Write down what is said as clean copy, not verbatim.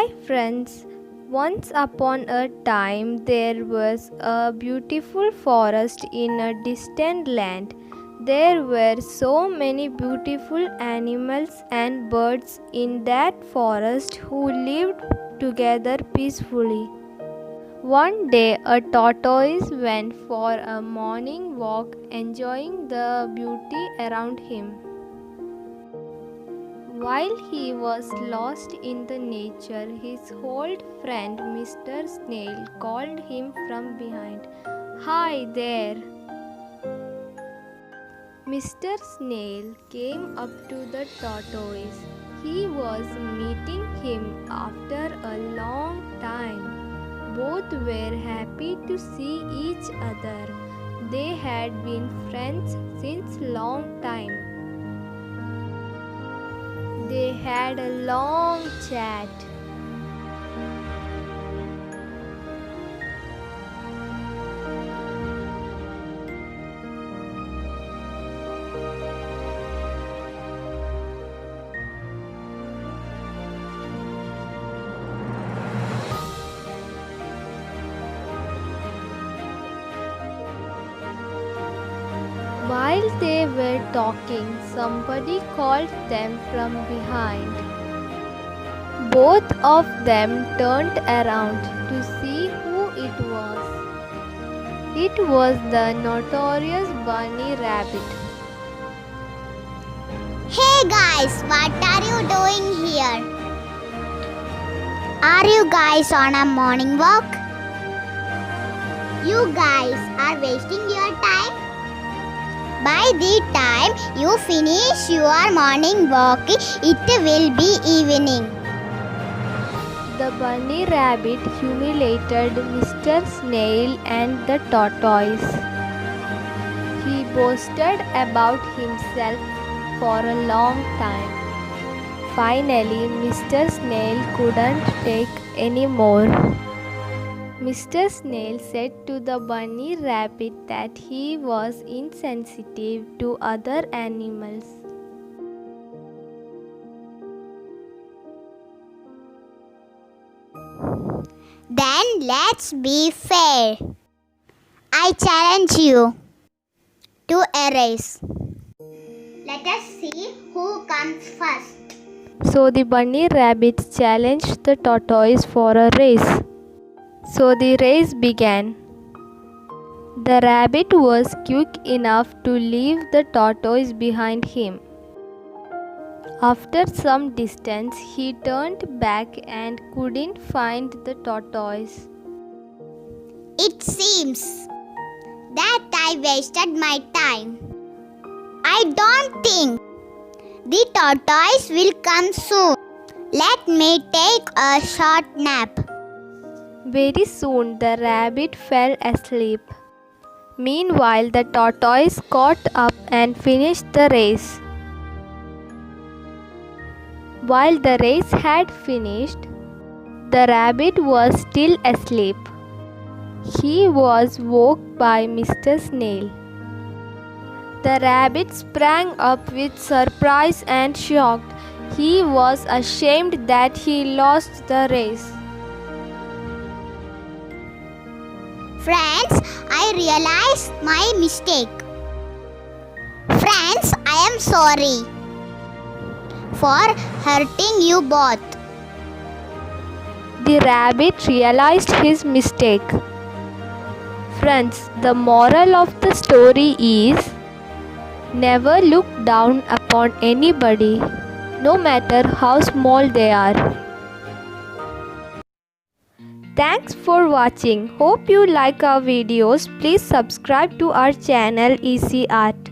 Hi friends, once upon a time there was a beautiful forest in a distant land. There were so many beautiful animals and birds in that forest who lived together peacefully. One day a tortoise went for a morning walk, enjoying the beauty around him. While he was lost in the nature, his old friend Mr. Snail called him from behind. "Hi there!" Mr. Snail came up to the tortoise. He was meeting him after a long time. Both were happy to see each other. They had been friends since long time. They had a long chat. While they were talking, somebody called them from behind. Both of them turned around to see who it was. It was the notorious bunny rabbit. Hey guys, what are you doing here? Are you guys on a morning walk? You guys are wasting your time. By the time you finish your morning walk, it will be evening. The bunny rabbit humiliated Mr. Snail and the tortoise. He boasted about himself for a long time. Finally, Mr. Snail couldn't take any more. Mr. Snail said to the bunny rabbit that he was insensitive to other animals. Then let's be fair. I challenge you to a race. Let us see who comes first. So the bunny rabbit challenged the tortoise for a race. So the race began. The rabbit was quick enough to leave the tortoise behind him. After some distance, he turned back and couldn't find the tortoise. It seems that I wasted my time. I don't think the tortoise will come soon. Let me take a short nap. Very soon the rabbit fell asleep. Meanwhile, the tortoise caught up and finished the race. While the race had finished, the rabbit was still asleep. He was woke by Mr. Snail. The rabbit sprang up with surprise and shocked. He was ashamed that he lost the race. Friends, I realized my mistake. Friends, I am sorry for hurting you both. The rabbit realized his mistake. Friends, the moral of the story is never look down upon anybody, no matter how small they are. Thanks for watching. Hope you like our videos. Please subscribe to our channel Easy Art.